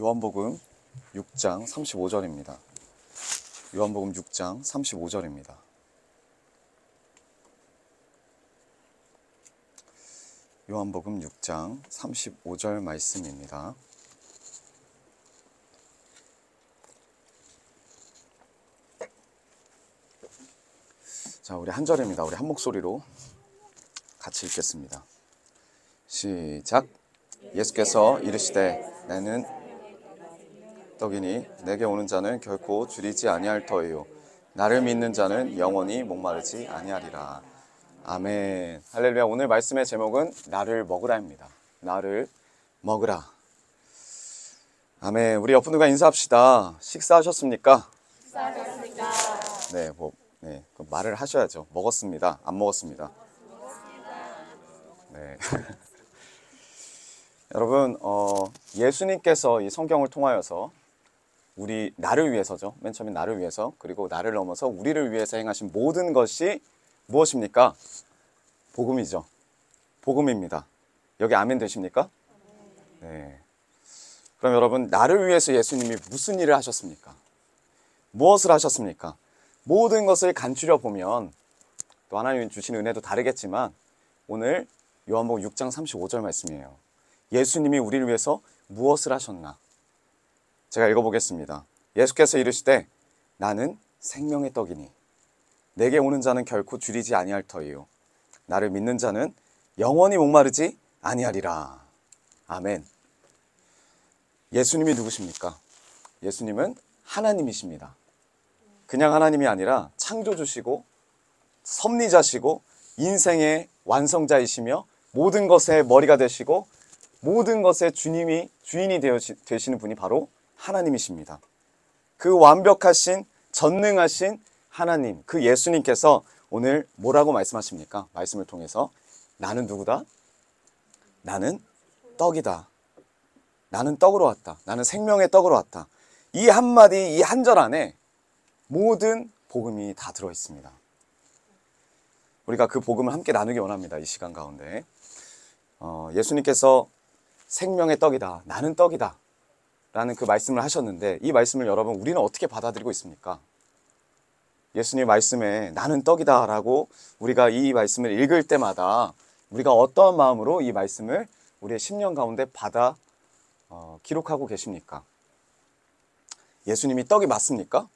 요한복음 6장 35절입니다. 요한복음 6장 35절입니다. 요한복음 6장 35절 말씀입니다. 자, 우리 한 절입니다. 우리 한 목소리로 같이 읽겠습니다. 시작. 예수께서 이르시되 나는 떡이니 내게 오는 자는 결코 줄이지 아니할 터이요 나를 믿는 자는 영원히 목마르지 아니하리라. 아멘. 할렐루야. 오늘 말씀의 제목은 나를 먹으라입니다. 나를 먹으라. 아멘. 우리 옆분들과 인사합시다. 식사하셨습니까? 식사하셨습니까? 네, 그 말을 하셔야죠. 먹었습니다. 안 먹었습니다. 네. 여러분, 예수님께서 이 성경을 통하여서 우리 나를 위해서죠. 맨 처음에 나를 위해서, 그리고 나를 넘어서 우리를 위해서 행하신 모든 것이 무엇입니까? 복음이죠. 복음입니다. 여기 아멘 되십니까? 네. 그럼 여러분, 나를 위해서 예수님이 무슨 일을 하셨습니까? 무엇을 하셨습니까? 모든 것을 간추려 보면 또 하나님이 주신 은혜도 다르겠지만 오늘 요한복음 6장 35절 말씀이에요. 예수님이 우리를 위해서 무엇을 하셨나? 제가 읽어보겠습니다. 예수께서 이르시되 나는 생명의 떡이니 내게 오는 자는 결코 줄이지 아니할 터이요 나를 믿는 자는 영원히 목마르지 아니하리라. 아멘. 예수님이 누구십니까? 예수님은 하나님이십니다. 그냥 하나님이 아니라 창조주시고 섭리자시고 인생의 완성자이시며 모든 것의 머리가 되시고 모든 것의 주인이 되시는 분이 바로 하나님이십니다. 그 완벽하신 전능하신 하나님, 그 예수님께서 오늘 뭐라고 말씀하십니까? 말씀을 통해서 나는 누구다? 나는 떡이다. 나는 떡으로 왔다. 나는 생명의 떡으로 왔다. 이 한마디, 이 한 절 안에 모든 복음이 다 들어있습니다. 우리가 그 복음을 함께 나누기 원합니다. 이 시간 가운데 예수님께서 생명의 떡이다, 나는 떡이다 라는 그 말씀을 하셨는데 이 말씀을 여러분 우리는 어떻게 받아들이고 있습니까? 예수님 말씀에 나는 떡이다 라고 우리가 이 말씀을 읽을 때마다 우리가 어떤 마음으로 이 말씀을 우리의 심령 가운데 받아 기록하고 계십니까? 예수님이 떡이 맞습니까?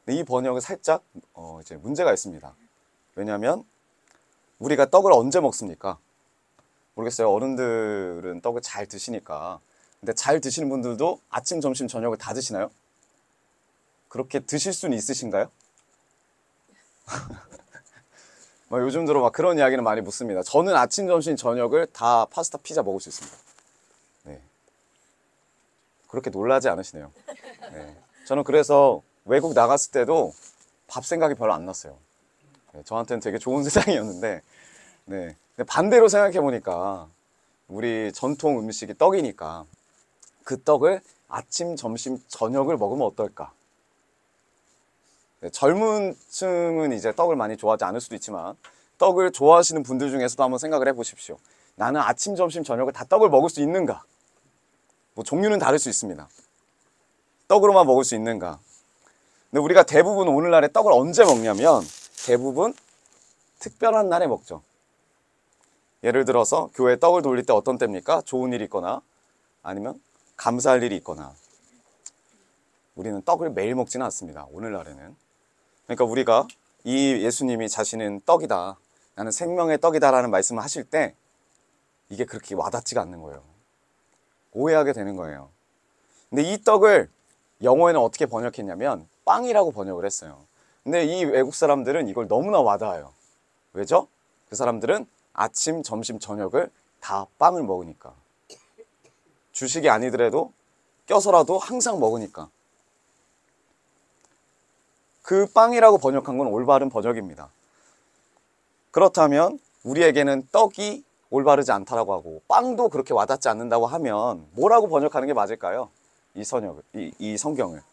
이 번역은 살짝 이제 문제가 있습니다. 왜냐하면 우리가 떡을 언제 먹습니까? 모르겠어요. 어른들은 떡을 잘 드시니까. 근데 잘 드시는 분들도 아침, 점심, 저녁을 다 드시나요? 그렇게 드실 수는 있으신가요? 요즘 들어 막 그런 이야기는 많이 묻습니다. 저는 아침, 점심, 저녁을 다 파스타, 피자 먹을 수 있습니다. 네. 그렇게 놀라지 않으시네요. 네. 저는 그래서 외국 나갔을 때도 밥 생각이 별로 안 났어요. 네, 저한테는 되게 좋은 세상이었는데 네. 근데 반대로 생각해 보니까 우리 전통 음식이 떡이니까 그 떡을 아침, 점심, 저녁을 먹으면 어떨까? 네, 젊은 층은 이제 떡을 많이 좋아하지 않을 수도 있지만 떡을 좋아하시는 분들 중에서도 한번 생각을 해보십시오. 나는 아침, 점심, 저녁을 다 떡을 먹을 수 있는가? 뭐 종류는 다를 수 있습니다. 떡으로만 먹을 수 있는가? 근데 우리가 대부분 오늘날에 떡을 언제 먹냐면 대부분 특별한 날에 먹죠. 예를 들어서 교회에 떡을 돌릴 때 어떤 때입니까? 좋은 일이 있거나 아니면 감사할 일이 있거나. 우리는 떡을 매일 먹지는 않습니다. 오늘날에는. 그러니까 우리가 이 예수님이 자신은 떡이다, 나는 생명의 떡이다 라는 말씀을 하실 때 이게 그렇게 와닿지가 않는 거예요. 오해하게 되는 거예요. 근데 이 떡을 영어에는 어떻게 번역했냐면 빵이라고 번역을 했어요. 근데 이 외국 사람들은 이걸 너무나 와닿아요. 왜죠? 그 사람들은 아침, 점심, 저녁을 다 빵을 먹으니까. 주식이 아니더라도 껴서라도 항상 먹으니까. 그 빵이라고 번역한 건 올바른 번역입니다. 그렇다면 우리에게는 떡이 올바르지 않다라고 하고 빵도 그렇게 와닿지 않는다고 하면 뭐라고 번역하는 게 맞을까요? 이 성경을.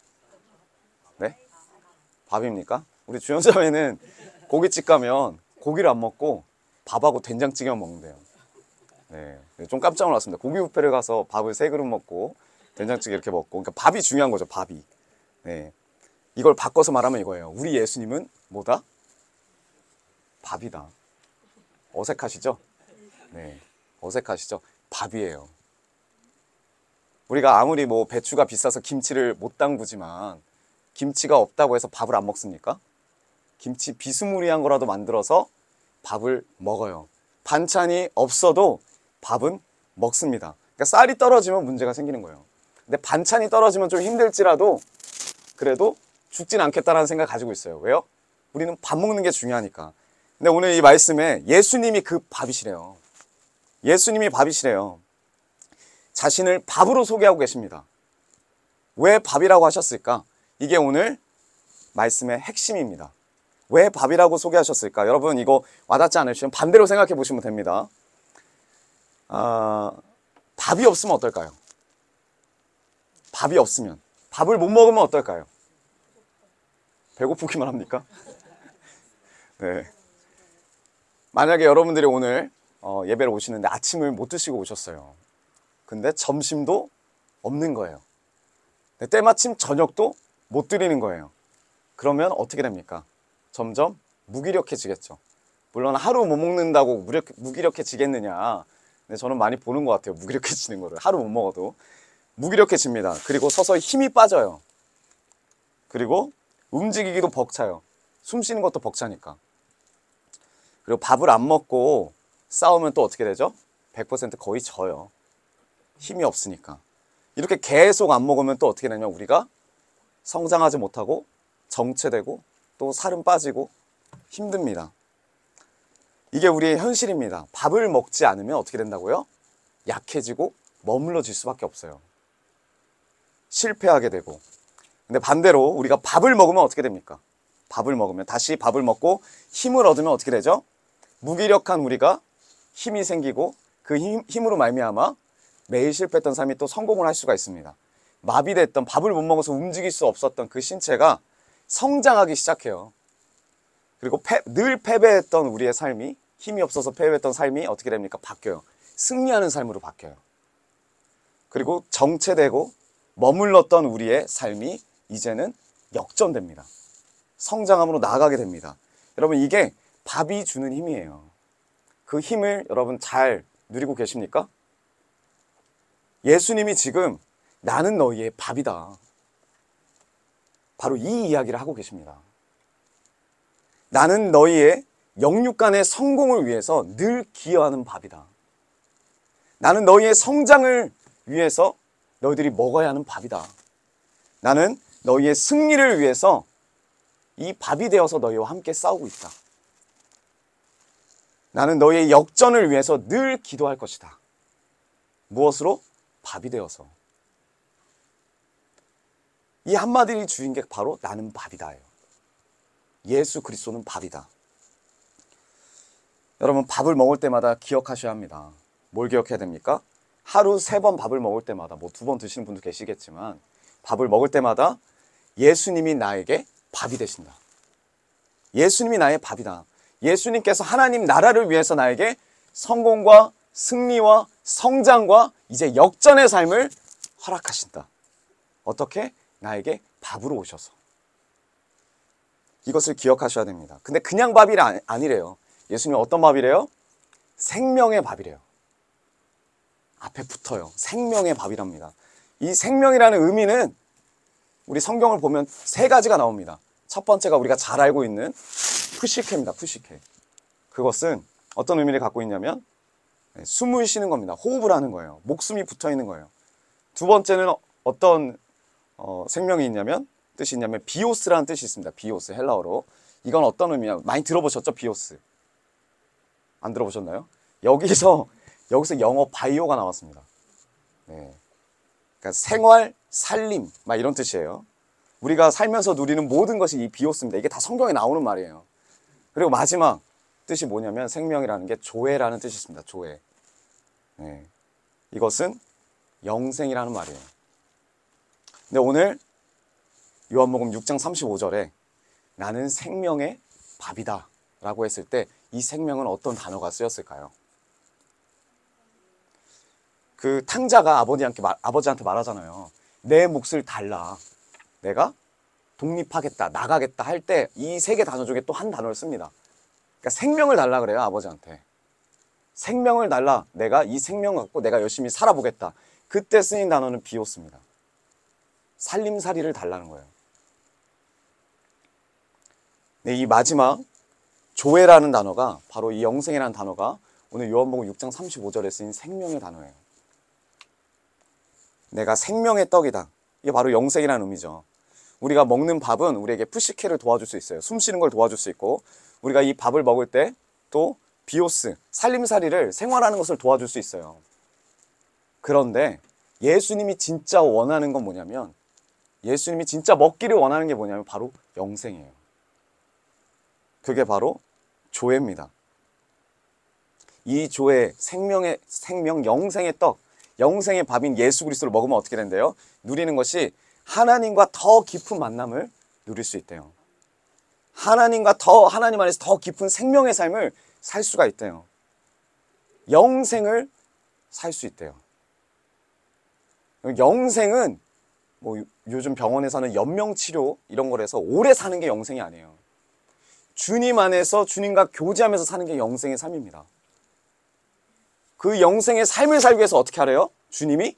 네? 밥입니까? 우리 주연자매는 고깃집 가면 고기를 안 먹고 밥하고 된장찌개만 먹는데요. 네, 좀 깜짝 놀랐습니다. 고기 뷔페를 가서 밥을 3그릇 먹고 된장찌개 이렇게 먹고. 그러니까 밥이 중요한 거죠, 밥이. 네. 이걸 바꿔서 말하면 이거예요. 우리 예수님은 뭐다? 밥이다. 어색하시죠? 네. 어색하시죠? 밥이에요. 우리가 아무리 뭐 배추가 비싸서 김치를 못 담그지만 김치가 없다고 해서 밥을 안 먹습니까? 김치 비스무리한 거라도 만들어서 밥을 먹어요. 반찬이 없어도 밥은 먹습니다. 그러니까 쌀이 떨어지면 문제가 생기는 거예요. 근데 반찬이 떨어지면 좀 힘들지라도 그래도 죽진 않겠다라는 생각을 가지고 있어요. 왜요? 우리는 밥 먹는 게 중요하니까. 근데 오늘 이 말씀에 예수님이 그 밥이시래요. 예수님이 밥이시래요. 자신을 밥으로 소개하고 계십니다. 왜 밥이라고 하셨을까? 이게 오늘 말씀의 핵심입니다. 왜 밥이라고 소개하셨을까? 여러분 이거 와닿지 않으시면 반대로 생각해 보시면 됩니다. 밥이 없으면 어떨까요? 밥이 없으면, 밥을 못 먹으면 어떨까요? 배고프기만 합니까? 네. 만약에 여러분들이 오늘 예배를 오시는데 아침을 못 드시고 오셨어요. 근데 점심도 없는 거예요. 때마침 저녁도 못 드리는 거예요. 그러면 어떻게 됩니까? 점점 무기력해지겠죠. 물론 하루 못 먹는다고 무기력해지겠느냐. 근데 저는 많이 보는 것 같아요. 무기력해지는 거를. 하루 못 먹어도. 무기력해집니다. 그리고 서서히 힘이 빠져요. 그리고 움직이기도 벅차요. 숨 쉬는 것도 벅차니까. 그리고 밥을 안 먹고 싸우면 또 어떻게 되죠? 100% 거의 져요. 힘이 없으니까. 이렇게 계속 안 먹으면 또 어떻게 되냐면 우리가 성장하지 못하고 정체되고 또 살은 빠지고 힘듭니다. 이게 우리의 현실입니다. 밥을 먹지 않으면 어떻게 된다고요? 약해지고 머물러질 수밖에 없어요. 실패하게 되고. 근데 반대로 우리가 밥을 먹으면 어떻게 됩니까? 밥을 먹으면 다시 밥을 먹고 힘을 얻으면 어떻게 되죠? 무기력한 우리가 힘이 생기고 그 힘으로 말미암아 매일 실패했던 삶이 또 성공을 할 수가 있습니다. 마비됐던 밥을 못 먹어서 움직일 수 없었던 그 신체가 성장하기 시작해요. 그리고 늘 패배했던 우리의 삶이 힘이 없어서 패배했던 삶이 어떻게 됩니까? 바뀌어요. 승리하는 삶으로 바뀌어요. 그리고 정체되고 머물렀던 우리의 삶이 이제는 역전됩니다. 성장함으로 나아가게 됩니다. 여러분 이게 밥이 주는 힘이에요. 그 힘을 여러분 잘 누리고 계십니까? 예수님이 지금 나는 너희의 밥이다. 바로 이 이야기를 하고 계십니다. 나는 너희의 영육간의 성공을 위해서 늘 기여하는 밥이다. 나는 너희의 성장을 위해서 너희들이 먹어야 하는 밥이다. 나는 너희의 승리를 위해서 이 밥이 되어서 너희와 함께 싸우고 있다. 나는 너희의 역전을 위해서 늘 기도할 것이다. 무엇으로? 밥이 되어서. 이 한마디를 주인 게 바로 나는 밥이다예요. 예수 그리스도는 밥이다. 여러분 밥을 먹을 때마다 기억하셔야 합니다. 뭘 기억해야 됩니까? 하루 3번 밥을 먹을 때마다 뭐 2번 드시는 분도 계시겠지만 밥을 먹을 때마다 예수님이 나에게 밥이 되신다. 예수님이 나의 밥이다. 예수님께서 하나님 나라를 위해서 나에게 성공과 승리와 성장과 이제 역전의 삶을 허락하신다. 어떻게? 나에게 밥으로 오셔서. 이것을 기억하셔야 됩니다. 근데 그냥 밥이 아니래요. 예수님이 어떤 밥이래요? 생명의 밥이래요. 앞에 붙어요. 생명의 밥이랍니다. 이 생명이라는 의미는 우리 성경을 보면 3가지가 나옵니다. 첫 번째가 우리가 잘 알고 있는 푸시케입니다. 푸시케. 그것은 어떤 의미를 갖고 있냐면 숨을 쉬는 겁니다. 호흡을 하는 거예요. 목숨이 붙어 있는 거예요. 두 번째는 어떤 생명이 있냐면 뜻이 있냐면 비오스라는 뜻이 있습니다. 비오스 헬라어로. 이건 어떤 의미냐? 많이 들어보셨죠? 비오스. 안 들어보셨나요? 여기서 영어 바이오가 나왔습니다. 네. 그러니까 생활, 살림 막 이런 뜻이에요. 우리가 살면서 누리는 모든 것이 이 비오스입니다. 이게 다 성경에 나오는 말이에요. 그리고 마지막 뜻이 뭐냐면 생명이라는 게 조회라는 뜻이 있습니다. 조회. 네. 이것은 영생이라는 말이에요. 근데 오늘 요한복음 6장 35절에 나는 생명의 밥이다 라고 했을 때 이 생명은 어떤 단어가 쓰였을까요? 그 탕자가 아버지한테 말하잖아요. 내 몫을 달라. 내가 독립하겠다, 나가겠다 할 때 이 세 개 단어 중에 또 한 단어를 씁니다. 그러니까 생명을 달라 그래요, 아버지한테. 생명을 달라. 내가 이 생명 갖고 내가 열심히 살아보겠다. 그때 쓰인 단어는 비오스입니다. 살림살이를 달라는 거예요. 네, 이 마지막 조회라는 단어가 바로 이 영생이라는 단어가 오늘 요한복음 6장 35절에 쓰인 생명의 단어예요. 내가 생명의 떡이다. 이게 바로 영생이라는 의미죠. 우리가 먹는 밥은 우리에게 푸시케를 도와줄 수 있어요. 숨 쉬는 걸 도와줄 수 있고, 우리가 이 밥을 먹을 때 또 비오스, 살림살이를 생활하는 것을 도와줄 수 있어요. 그런데 예수님이 진짜 원하는 건 뭐냐면, 예수님이 진짜 먹기를 원하는 게 뭐냐면 바로 영생이에요. 그게 바로 조회입니다. 이 조회, 생명, 영생의 떡, 영생의 밥인 예수 그리스도를 먹으면 어떻게 된대요? 누리는 것이 하나님과 더 깊은 만남을 누릴 수 있대요. 하나님 안에서 더 깊은 생명의 삶을 살 수가 있대요. 영생을 살 수 있대요. 영생은 뭐 요즘 병원에서는 연명치료 이런 거라서 오래 사는 게 영생이 아니에요. 주님 안에서 주님과 교제하면서 사는 게 영생의 삶입니다. 그 영생의 삶을 살기 위해서 어떻게 하래요? 주님이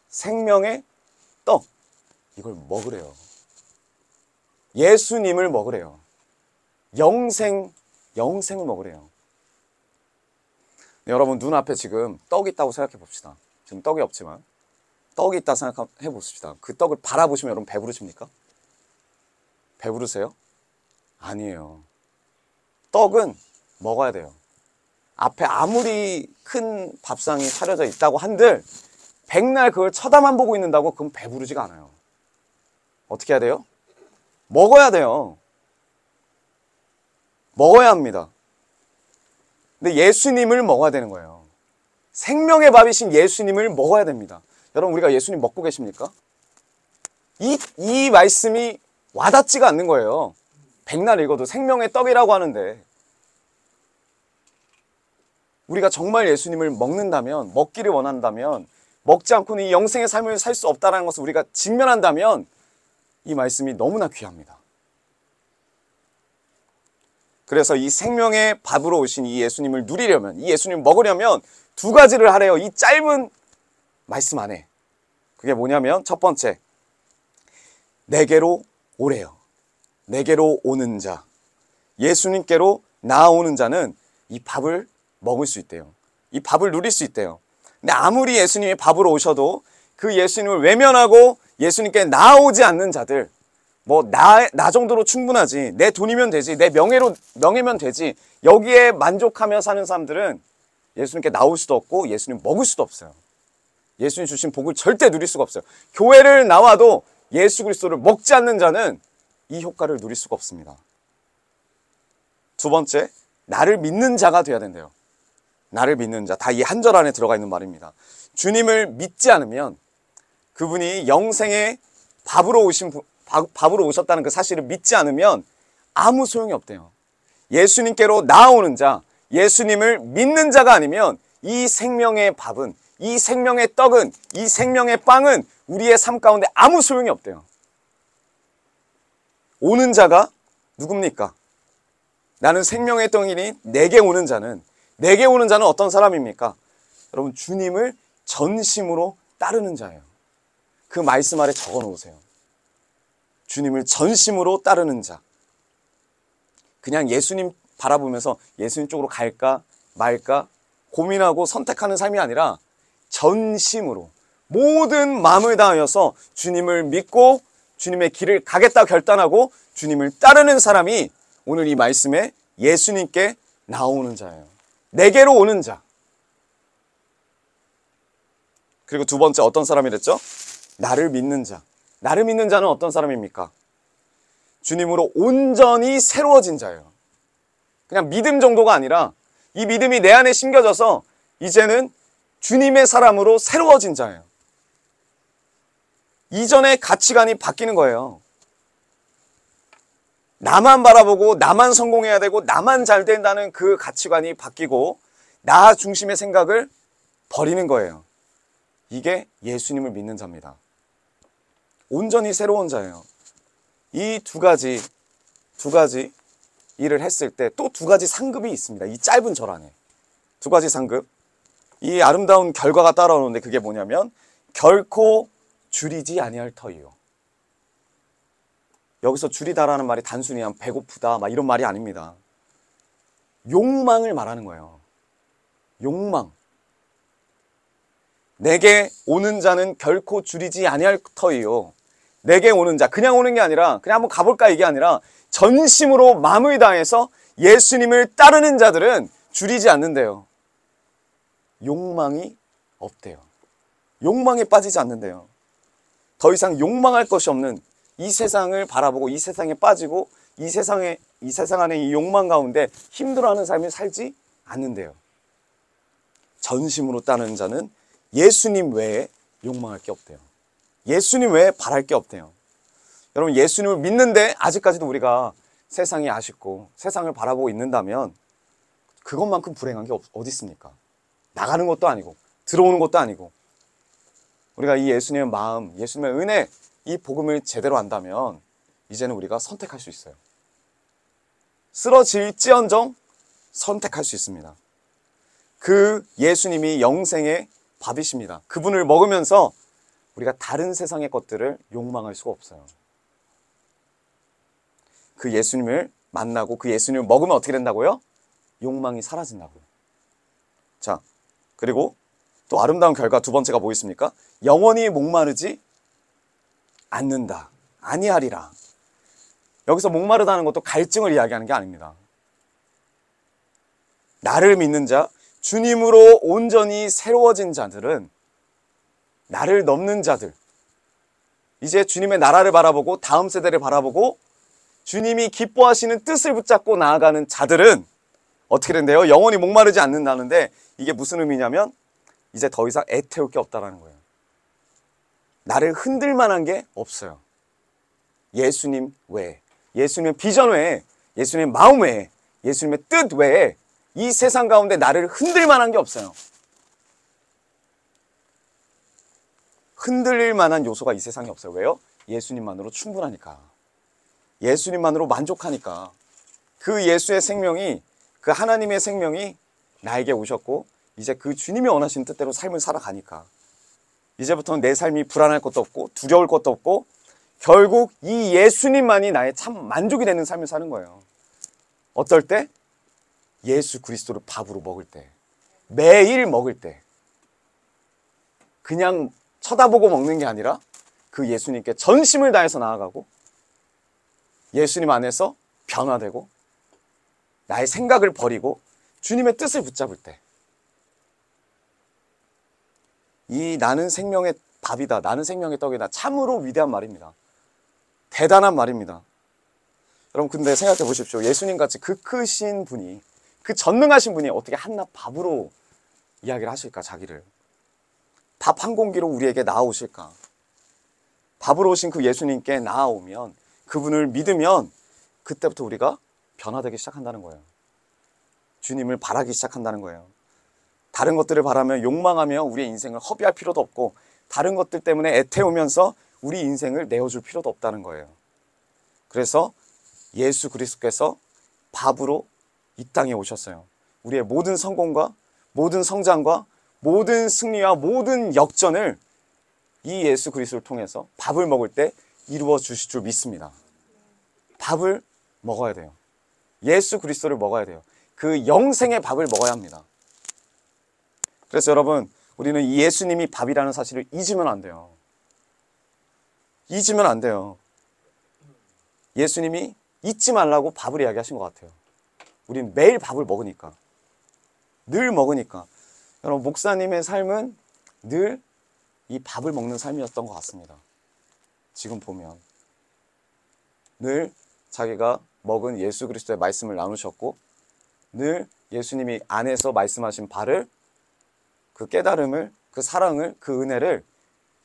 생명의 떡, 이걸 먹으래요. 예수님을 먹으래요. 영생을 먹으래요. 네, 여러분 눈앞에 지금 떡이 있다고 생각해 봅시다. 지금 떡이 없지만 떡이 있다 생각해 봅시다. 그 떡을 바라보시면 여러분 배부르십니까? 배부르세요? 아니에요. 떡은 먹어야 돼요. 앞에 아무리 큰 밥상이 차려져 있다고 한들 백날 그걸 쳐다만 보고 있는다고 그럼 배부르지가 않아요. 어떻게 해야 돼요? 먹어야 돼요. 먹어야 합니다. 근데 예수님을 먹어야 되는 거예요. 생명의 밥이신 예수님을 먹어야 됩니다. 여러분 우리가 예수님 먹고 계십니까? 이 말씀이 와닿지가 않는 거예요. 백날 읽어도 생명의 떡이라고 하는데, 우리가 정말 예수님을 먹는다면, 먹기를 원한다면, 먹지 않고는 이 영생의 삶을 살 수 없다는 것을 우리가 직면한다면 이 말씀이 너무나 귀합니다. 그래서 이 생명의 밥으로 오신 이 예수님을 누리려면, 이 예수님을 먹으려면 두 가지를 하래요. 이 짧은 말씀 안에. 그게 뭐냐면 첫 번째, 내게로 오래요. 내게로 오는 자, 예수님께로 나아오는 자는 이 밥을 먹을 수 있대요. 이 밥을 누릴 수 있대요. 근데 아무리 예수님이 밥으로 오셔도 그 예수님을 외면하고 예수님께 나아오지 않는 자들, 뭐 나 정도로 충분하지, 내 돈이면 되지, 내 명예면 되지, 여기에 만족하며 사는 사람들은 예수님께 나올 수도 없고 예수님 먹을 수도 없어요. 예수님 주신 복을 절대 누릴 수가 없어요. 교회를 나와도 예수 그리스도를 먹지 않는 자는 이 효과를 누릴 수가 없습니다. 두 번째, 나를 믿는 자가 돼야 된대요. 나를 믿는 자, 다 이 한 절 안에 들어가 있는 말입니다. 주님을 믿지 않으면, 그분이 영생의 밥으로 오셨다는 그 사실을 믿지 않으면 아무 소용이 없대요. 예수님께로 나아오는 자, 예수님을 믿는 자가 아니면 이 생명의 밥은, 이 생명의 떡은, 이 생명의 빵은 우리의 삶 가운데 아무 소용이 없대요. 오는 자가 누굽니까? 나는 생명의 떡이니 내게 오는 자는 어떤 사람입니까? 여러분, 주님을 전심으로 따르는 자예요. 그 말씀 아래 적어 놓으세요. 주님을 전심으로 따르는 자. 그냥 예수님 바라보면서 예수님 쪽으로 갈까 말까 고민하고 선택하는 삶이 아니라 전심으로 모든 마음을 다하여서 주님을 믿고 주님의 길을 가겠다 결단하고 주님을 따르는 사람이 오늘 이 말씀에 예수님께 나오는 자예요. 내게로 오는 자. 그리고 두 번째 어떤 사람이랬죠? 나를 믿는 자. 나를 믿는 자는 어떤 사람입니까? 주님으로 온전히 새로워진 자예요. 그냥 믿음 정도가 아니라 이 믿음이 내 안에 심겨져서 이제는 주님의 사람으로 새로워진 자예요. 이전의 가치관이 바뀌는 거예요. 나만 바라보고 나만 성공해야 되고 나만 잘 된다는 그 가치관이 바뀌고 나 중심의 생각을 버리는 거예요. 이게 예수님을 믿는 자입니다. 온전히 새로운 자예요. 이 두 가지 일을 했을 때 또 두 가지 상급이 있습니다. 이 짧은 절 안에 두 가지 상급, 이 아름다운 결과가 따라오는데 그게 뭐냐면 결코 줄이지 아니할 터이요. 여기서 줄이다라는 말이 단순히 그냥 배고프다 막 이런 말이 아닙니다. 욕망을 말하는 거예요. 욕망. 내게 오는 자는 결코 줄이지 아니할 터이요. 내게 오는 자, 그냥 오는 게 아니라 그냥 한번 가볼까 이게 아니라 전심으로 마음을 다해서 예수님을 따르는 자들은 줄이지 않는데요. 욕망이 없대요. 욕망에 빠지지 않는데요. 더 이상 욕망할 것이 없는 이 세상을 바라보고 이 세상에 빠지고 이 세상 안에 이 욕망 가운데 힘들어하는 삶을 살지 않는데요. 전심으로 따르는 자는 예수님 외에 욕망할 게 없대요. 예수님 외에 바랄 게 없대요. 여러분, 예수님을 믿는데 아직까지도 우리가 세상이 아쉽고 세상을 바라보고 있는다면 그것만큼 불행한 게 어디 있습니까? 나가는 것도 아니고 들어오는 것도 아니고 우리가 이 예수님의 마음, 예수님의 은혜, 이 복음을 제대로 안다면 이제는 우리가 선택할 수 있어요. 쓰러질지언정 선택할 수 있습니다. 그 예수님이 영생의 밥이십니다. 그분을 먹으면서 우리가 다른 세상의 것들을 욕망할 수가 없어요. 그 예수님을 만나고 그 예수님을 먹으면 어떻게 된다고요? 욕망이 사라진다고요. 자, 그리고 또 아름다운 결과 두 번째가 뭐 있습니까? 영원히 목마르지 않는다. 아니하리라. 여기서 목마르다는 것도 갈증을 이야기하는 게 아닙니다. 나를 믿는 자, 주님으로 온전히 새로워진 자들은 나를 넘는 자들, 이제 주님의 나라를 바라보고 다음 세대를 바라보고 주님이 기뻐하시는 뜻을 붙잡고 나아가는 자들은 어떻게 된대요? 영원히 목마르지 않는다는데 이게 무슨 의미냐면 이제 더 이상 애태울 게 없다라는 거예요. 나를 흔들 만한 게 없어요. 예수님 외에, 예수님의 비전 외에, 예수님의 마음 외에, 예수님의 뜻 외에 이 세상 가운데 나를 흔들 만한 게 없어요. 흔들릴 만한 요소가 이 세상에 없어요. 왜요? 예수님만으로 충분하니까. 예수님만으로 만족하니까. 그 예수의 생명이, 그 하나님의 생명이 나에게 오셨고 이제 그 주님이 원하시는 뜻대로 삶을 살아가니까 이제부터는 내 삶이 불안할 것도 없고 두려울 것도 없고 결국 이 예수님만이 나의 참 만족이 되는 삶을 사는 거예요. 어떨 때? 예수 그리스도를 밥으로 먹을 때, 매일 먹을 때, 그냥 쳐다보고 먹는 게 아니라 그 예수님께 전심을 다해서 나아가고 예수님 안에서 변화되고 나의 생각을 버리고 주님의 뜻을 붙잡을 때, 이 나는 생명의 밥이다, 나는 생명의 떡이다, 참으로 위대한 말입니다. 대단한 말입니다. 여러분, 근데 생각해 보십시오. 예수님같이 그 크신 분이, 그 전능하신 분이 어떻게 한낱 밥으로 이야기를 하실까? 자기를 밥 한 공기로 우리에게 나아오실까? 밥으로 오신 그 예수님께 나아오면, 그분을 믿으면 그때부터 우리가 변화되기 시작한다는 거예요. 주님을 바라기 시작한다는 거예요. 다른 것들을 바라며 욕망하며 우리의 인생을 허비할 필요도 없고 다른 것들 때문에 애태우면서 우리 인생을 내어줄 필요도 없다는 거예요. 그래서 예수 그리스도께서 밥으로 이 땅에 오셨어요. 우리의 모든 성공과 모든 성장과 모든 승리와 모든 역전을 이 예수 그리스도를 통해서 밥을 먹을 때 이루어 주실 줄 믿습니다. 밥을 먹어야 돼요. 예수 그리스도를 먹어야 돼요. 그 영생의 밥을 먹어야 합니다. 그래서 여러분, 우리는 이 예수님이 밥이라는 사실을 잊으면 안 돼요. 잊으면 안 돼요. 예수님이 잊지 말라고 밥을 이야기하신 것 같아요. 우리는 매일 밥을 먹으니까, 늘 먹으니까. 여러분, 목사님의 삶은 늘 이 밥을 먹는 삶이었던 것 같습니다. 지금 보면 늘 자기가 먹은 예수 그리스도의 말씀을 나누셨고 늘 예수님이 안에서 말씀하신 바를, 그 깨달음을, 그 사랑을, 그 은혜를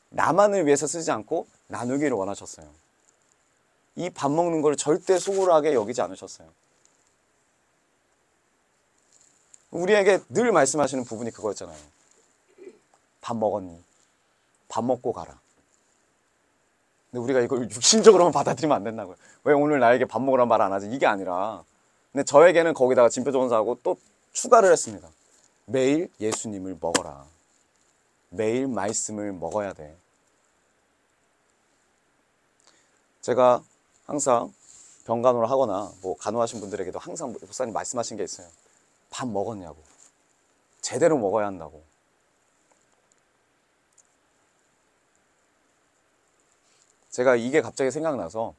나만을 위해서 쓰지 않고 나누기를 원하셨어요. 이 밥 먹는 걸 절대 소홀하게 여기지 않으셨어요. 우리에게 늘 말씀하시는 부분이 그거였잖아요. 밥 먹었니? 밥 먹고 가라. 근데 우리가 이걸 육신적으로만 받아들이면 안 된다고요. 왜 오늘 나에게 밥 먹으란 말 안 하지? 이게 아니라, 근데 저에게는 거기다가 진표전사하고 또 추가를 했습니다. 매일 예수님을 먹어라. 매일 말씀을 먹어야 돼. 제가 항상 병간호를 하거나 뭐 간호하신 분들에게도 항상 목사님 말씀하신 게 있어요. 밥 먹었냐고. 제대로 먹어야 한다고. 제가 이게 갑자기 생각나서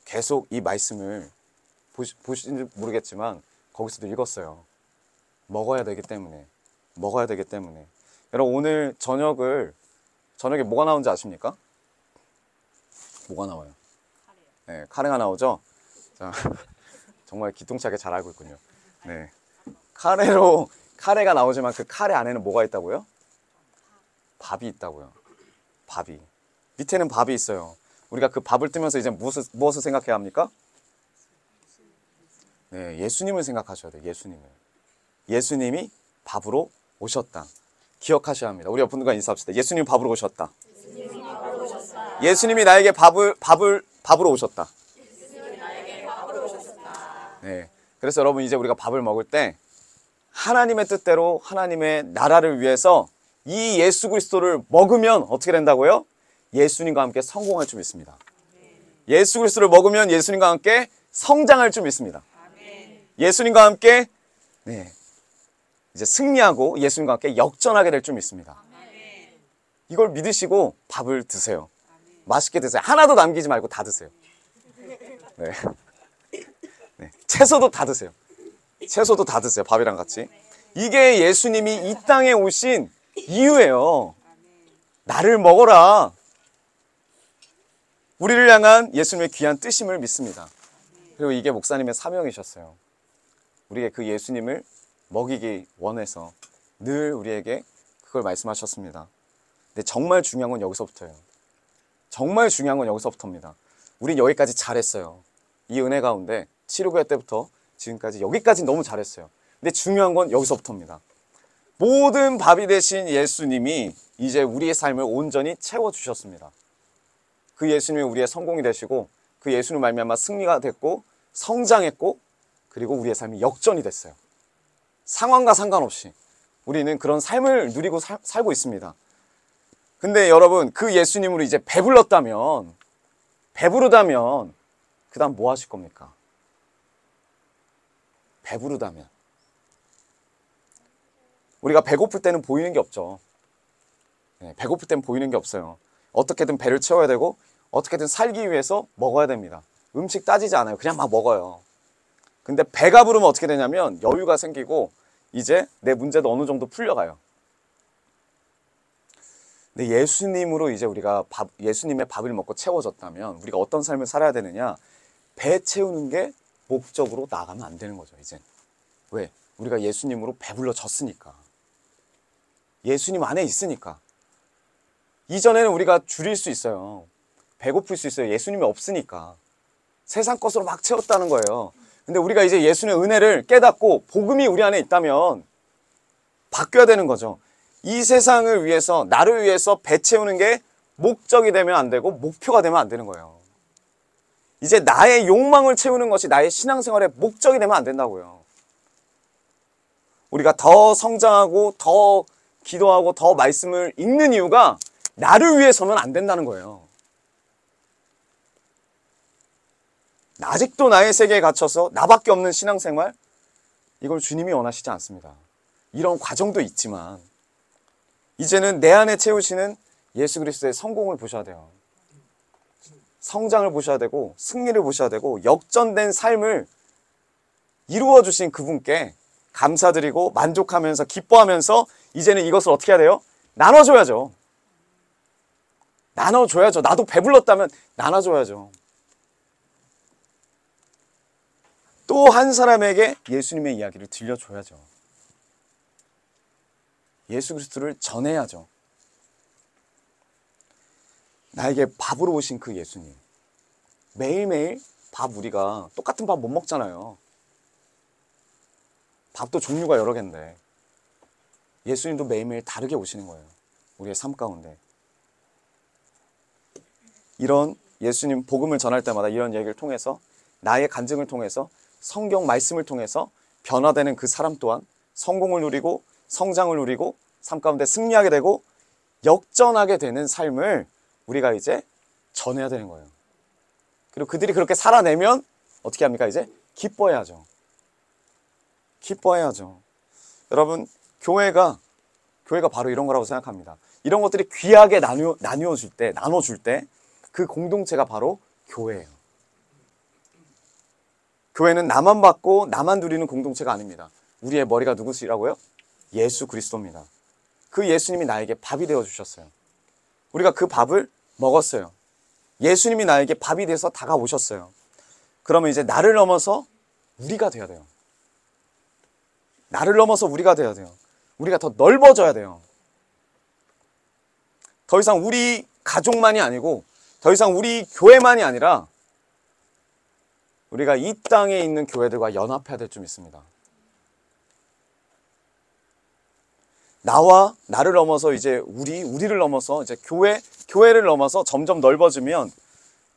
계속 이 말씀을 보시는지 모르겠지만 거기서도 읽었어요. 먹어야 되기 때문에. 먹어야 되기 때문에. 여러분 오늘 저녁에 뭐가 나오는지 아십니까? 뭐가 나와요? 네, 카레가 나오죠? 자, 정말 기똥차게 잘 알고 있군요. 네. 카레가 나오지만 그 카레 안에는 뭐가 있다고요? 밥이 있다고요. 밥이. 밑에는 밥이 있어요. 우리가 그 밥을 뜨면서 이제 무엇을 생각해야 합니까? 네, 예수님을 생각하셔야 돼요. 예수님을. 예수님이 밥으로 오셨다. 기억하셔야 합니다. 우리 옆 분들과 인사합시다. 예수님이 밥으로 오셨다. 예수님이 나에게 밥으로 오셨다. 네. 그래서 여러분 이제 우리가 밥을 먹을 때 하나님의 뜻대로 하나님의 나라를 위해서 이 예수 그리스도를 먹으면 어떻게 된다고요? 예수님과 함께 성공할 줄 믿습니다. 예수 그리스도를 먹으면 예수님과 함께 성장할 줄 믿습니다. 예수님과 함께 이제 승리하고 예수님과 함께 역전하게 될 줄 믿습니다. 이걸 믿으시고 밥을 드세요. 맛있게 드세요. 하나도 남기지 말고 다 드세요. 네. 채소도 다 드세요. 채소도 다 드세요. 밥이랑 같이. 이게 예수님이 이 땅에 오신 이유예요. 나를 먹어라. 우리를 향한 예수님의 귀한 뜻임을 믿습니다. 그리고 이게 목사님의 사명이셨어요. 우리에게 그 예수님을 먹이기 원해서 늘 우리에게 그걸 말씀하셨습니다. 근데 정말 중요한 건 여기서부터예요. 정말 중요한 건 여기서부터입니다. 우린 여기까지 잘했어요. 이 은혜 가운데 치료교회 때부터 지금까지 여기까지 너무 잘했어요. 근데 중요한 건 여기서부터입니다. 모든 밥이 되신 예수님이 이제 우리의 삶을 온전히 채워주셨습니다. 그 예수님이 우리의 성공이 되시고 그 예수님 말미암아 승리가 됐고 성장했고 그리고 우리의 삶이 역전이 됐어요. 상황과 상관없이 우리는 그런 삶을 누리고 살고 있습니다. 근데 여러분 그 예수님으로 이제 배부르다면 그 다음 뭐 하실 겁니까? 배부르다면 우리가 배고플 때는 보이는 게 없죠. 배고플 때는 보이는 게 없어요. 어떻게든 배를 채워야 되고 어떻게든 살기 위해서 먹어야 됩니다. 음식 따지지 않아요. 그냥 막 먹어요. 근데 배가 부르면 어떻게 되냐면 여유가 생기고 이제 내 문제도 어느 정도 풀려가요. 근데 예수님으로 이제 우리가 예수님의 밥을 먹고 채워졌다면 우리가 어떤 삶을 살아야 되느냐? 배 채우는 게 목적으로 나가면 안 되는 거죠, 이제. 왜? 우리가 예수님으로 배불러졌으니까. 예수님 안에 있으니까. 이전에는 우리가 줄일 수 있어요. 배고플 수 있어요. 예수님이 없으니까. 세상 것으로 막 채웠다는 거예요. 근데 우리가 이제 예수님의 은혜를 깨닫고 복음이 우리 안에 있다면 바뀌어야 되는 거죠. 이 세상을 위해서, 나를 위해서 배 채우는 게 목적이 되면 안 되고 목표가 되면 안 되는 거예요. 이제 나의 욕망을 채우는 것이 나의 신앙생활의 목적이 되면 안 된다고요. 우리가 더 성장하고 더 기도하고 더 말씀을 읽는 이유가 나를 위해서는 안 된다는 거예요. 아직도 나의 세계에 갇혀서 나밖에 없는 신앙생활? 이걸 주님이 원하시지 않습니다. 이런 과정도 있지만 이제는 내 안에 채우시는 예수 그리스도의 성공을 보셔야 돼요. 성장을 보셔야 되고 승리를 보셔야 되고 역전된 삶을 이루어 주신 그분께 감사드리고 만족하면서 기뻐하면서 이제는 이것을 어떻게 해야 돼요? 나눠줘야죠. 나눠줘야죠. 나도 배불렀다면 나눠줘야죠. 또 한 사람에게 예수님의 이야기를 들려줘야죠. 예수 그리스도를 전해야죠. 나에게 밥으로 오신 그 예수님. 매일매일 밥 우리가 똑같은 밥 못 먹잖아요. 밥도 종류가 여러 개인데 예수님도 매일매일 다르게 오시는 거예요. 우리의 삶 가운데. 이런 예수님 복음을 전할 때마다 이런 얘기를 통해서, 나의 간증을 통해서, 성경 말씀을 통해서 변화되는 그 사람 또한 성공을 누리고 성장을 누리고 삶 가운데 승리하게 되고 역전하게 되는 삶을 우리가 이제 전해야 되는 거예요. 그리고 그들이 그렇게 살아내면 어떻게 합니까? 이제 기뻐해야죠. 기뻐해야죠. 여러분, 교회가 바로 이런 거라고 생각합니다. 이런 것들이 귀하게 나눠줄 때 그 공동체가 바로 교회예요. 교회는 나만 받고 나만 누리는 공동체가 아닙니다. 우리의 머리가 누구시라고요? 예수 그리스도입니다. 그 예수님이 나에게 밥이 되어주셨어요. 우리가 그 밥을 먹었어요. 예수님이 나에게 밥이 돼서 다가오셨어요. 그러면 이제 나를 넘어서 우리가 돼야 돼요. 나를 넘어서 우리가 돼야 돼요. 우리가 더 넓어져야 돼요. 더 이상 우리 가족만이 아니고 더 이상 우리 교회만이 아니라 우리가 이 땅에 있는 교회들과 연합해야 될 좀 있습니다. 나를 넘어서 이제 우리를 넘어서 이제 교회를 넘어서 점점 넓어지면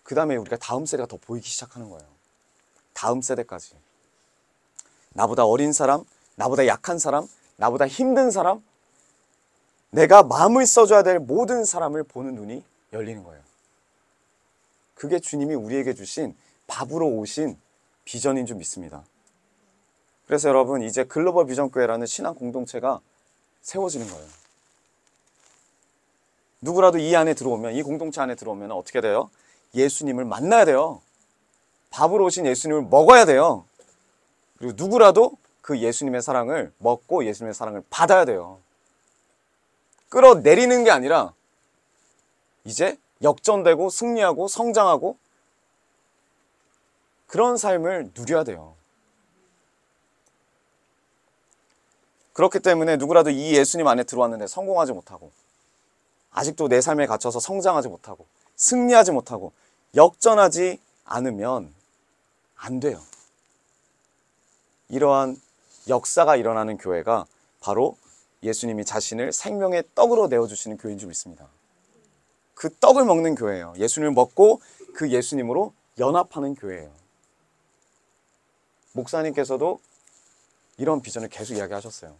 그 다음에 우리가 다음 세대가 더 보이기 시작하는 거예요. 다음 세대까지. 나보다 어린 사람, 나보다 약한 사람, 나보다 힘든 사람, 내가 마음을 써줘야 될 모든 사람을 보는 눈이 열리는 거예요. 그게 주님이 우리에게 주신 밥으로 오신 비전인 줄 믿습니다. 그래서 여러분, 이제 글로벌 비전교회라는 신앙 공동체가 세워지는 거예요. 누구라도 이 안에 들어오면, 이 공동체 안에 들어오면 어떻게 돼요? 예수님을 만나야 돼요. 밥으로 오신 예수님을 먹어야 돼요. 그리고 누구라도 그 예수님의 사랑을 먹고 예수님의 사랑을 받아야 돼요. 끌어내리는 게 아니라 이제 역전되고 승리하고 성장하고 그런 삶을 누려야 돼요. 그렇기 때문에 누구라도 이 예수님 안에 들어왔는데 성공하지 못하고 아직도 내 삶에 갇혀서 성장하지 못하고 승리하지 못하고 역전하지 않으면 안 돼요. 이러한 역사가 일어나는 교회가 바로 예수님이 자신을 생명의 떡으로 내어주시는 교회인 줄 믿습니다. 그 떡을 먹는 교회예요. 예수님을 먹고 그 예수님으로 연합하는 교회예요. 목사님께서도 이런 비전을 계속 이야기하셨어요.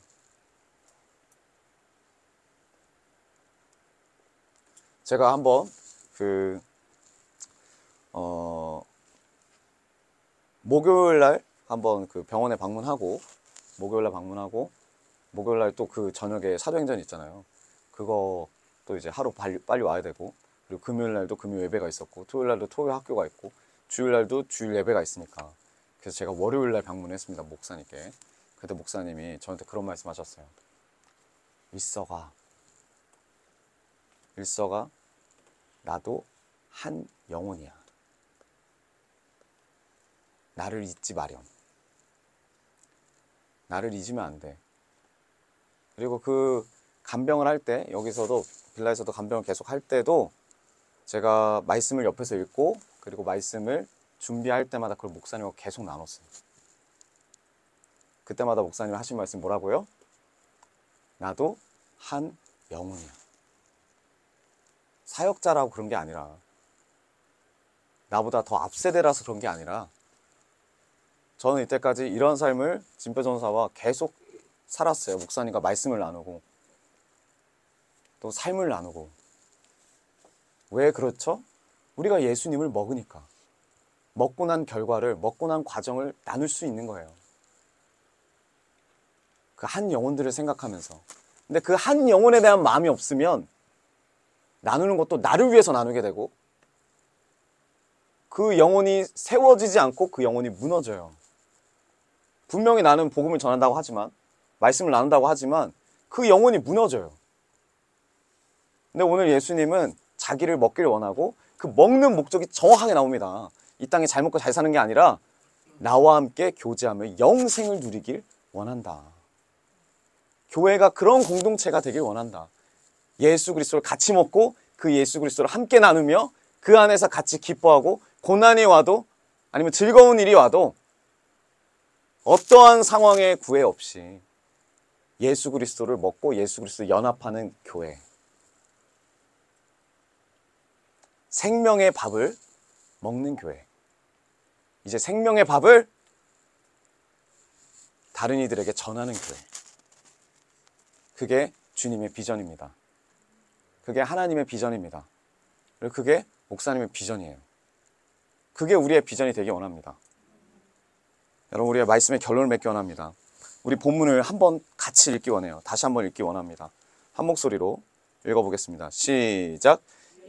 제가 한번 목요일날 한번 그 병원에 방문하고 목요일날 또 그 저녁에 사도행전 있잖아요. 그거 또 이제 하루 빨리 와야 되고, 그리고 금요일날도 금요 예배가 있었고, 토요일날도 토요일 학교가 있고, 주일날도 주일 예배가 있으니까. 그래서 제가 월요일날 방문했습니다, 목사님께. 그때 목사님이 저한테 그런 말씀 하셨어요. 일서가 나도 한 영혼이야. 나를 잊지 마렴. 나를 잊으면 안 돼. 그리고 그 간병을 할 때, 여기서도 빌라에서도 간병을 계속 할 때도 제가 말씀을 옆에서 읽고, 그리고 말씀을 준비할 때마다 그걸 목사님과 계속 나눴어요. 그때마다 목사님이 하신 말씀 뭐라고요? 나도 한 영혼이야. 사역자라고 그런 게 아니라, 나보다 더 앞세대라서 그런 게 아니라, 저는 이때까지 이런 삶을 진표 전사와 계속 살았어요. 목사님과 말씀을 나누고 또 삶을 나누고. 왜 그렇죠? 우리가 예수님을 먹으니까. 먹고 난 결과를, 먹고 난 과정을 나눌 수 있는 거예요. 그 한 영혼들을 생각하면서. 근데 그 한 영혼에 대한 마음이 없으면 나누는 것도 나를 위해서 나누게 되고, 그 영혼이 세워지지 않고 그 영혼이 무너져요. 분명히 나는 복음을 전한다고 하지만, 말씀을 나눈다고 하지만 그 영혼이 무너져요. 근데 오늘 예수님은 자기를 먹기를 원하고, 그 먹는 목적이 정확하게 나옵니다. 이 땅에 잘 먹고 잘 사는 게 아니라 나와 함께 교제하며 영생을 누리길 원한다. 교회가 그런 공동체가 되길 원한다. 예수 그리스도를 같이 먹고 그 예수 그리스도를 함께 나누며 그 안에서 같이 기뻐하고, 고난이 와도 아니면 즐거운 일이 와도 어떠한 상황에 구애 없이 예수 그리스도를 먹고 예수 그리스도 연합하는 교회. 생명의 밥을 먹는 교회. 이제 생명의 밥을 다른 이들에게 전하는 교회. 그게 주님의 비전입니다. 그게 하나님의 비전입니다. 그리고 그게 목사님의 비전이에요. 그게 우리의 비전이 되기 원합니다. 여러분, 우리의 말씀의 결론을 맺기 원합니다. 우리 본문을 한번 같이 읽기 원해요. 다시 한번 읽기 원합니다. 한 목소리로 읽어보겠습니다. 시작.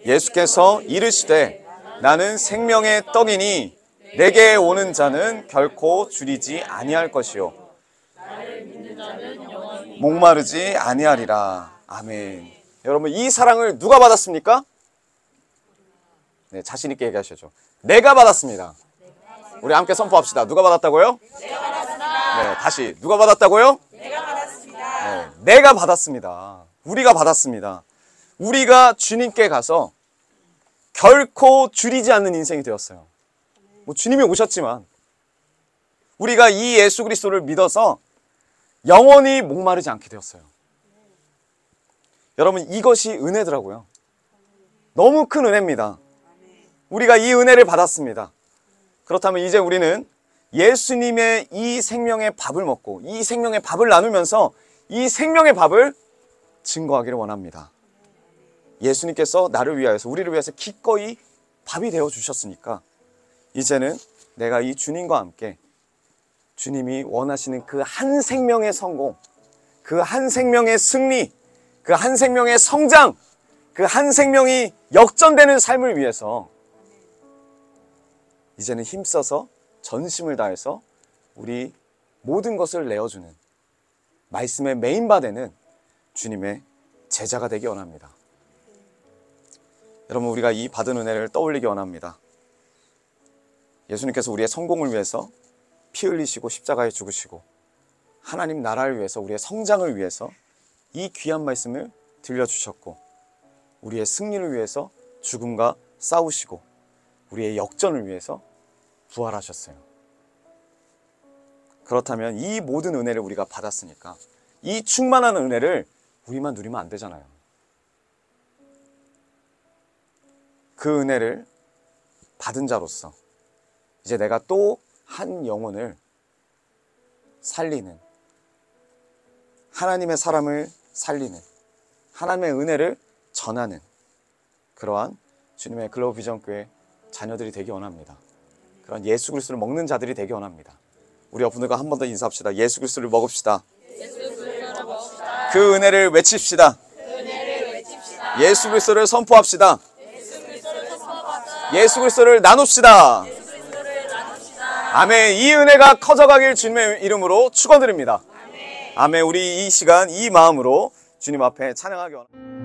예수께서 이르시되 나는 생명의 떡이니 내게 오는 자는 결코 줄이지 아니할 것이요 목마르지 아니하리라. 아멘. 여러분, 이 사랑을 누가 받았습니까? 네, 자신 있게 얘기하셔죠. 내가 받았습니다. 우리 함께 선포합시다. 누가 받았다고요? 내가 받았습니다. 네, 다시 누가 받았다고요? 내가 받았습니다. 네, 내가 받았습니다. 우리가 받았습니다. 우리가 주님께 가서 결코 줄이지 않는 인생이 되었어요. 뭐 주님이 오셨지만 우리가 이 예수 그리스도를 믿어서 영원히 목마르지 않게 되었어요. 여러분, 이것이 은혜더라고요. 너무 큰 은혜입니다. 우리가 이 은혜를 받았습니다. 그렇다면 이제 우리는 예수님의 이 생명의 밥을 먹고 이 생명의 밥을 나누면서 이 생명의 밥을 증거하기를 원합니다. 예수님께서 나를 위하여서, 우리를 위해서 기꺼이 밥이 되어 주셨으니까 이제는 내가 이 주님과 함께 주님이 원하시는 그 한 생명의 성공, 그 한 생명의 승리, 그 한 생명의 성장, 그 한 생명이 역전되는 삶을 위해서 이제는 힘써서 전심을 다해서 우리 모든 것을 내어주는 말씀의 메인바 되는 주님의 제자가 되기 원합니다. 여러분, 우리가 이 받은 은혜를 떠올리기 원합니다. 예수님께서 우리의 성공을 위해서 피 흘리시고 십자가에 죽으시고 하나님 나라를 위해서, 우리의 성장을 위해서 이 귀한 말씀을 들려주셨고 우리의 승리를 위해서 죽음과 싸우시고 우리의 역전을 위해서 부활하셨어요. 그렇다면 이 모든 은혜를 우리가 받았으니까 이 충만한 은혜를 우리만 누리면 안 되잖아요. 그 은혜를 받은 자로서 이제 내가 또 한 영혼을 살리는, 하나님의 사람을 살리는, 하나님의 은혜를 전하는 그러한 주님의 글로벌 비전 교회 자녀들이 되기 원합니다. 그런 예수 그리스도를 먹는 자들이 되기 원합니다. 우리 여러분들과 한 번 더 인사합시다. 예수 그리스도를 먹읍시다. 그 은혜를 외칩시다. 예수 그리스도를 선포합시다. 예수 그리스도를 나눕시다. 아멘. 이 은혜가 커져가길 주님의 이름으로 축원드립니다. 아멘. 우리 이 시간 이 마음으로 주님 앞에 찬양하기 원합니다.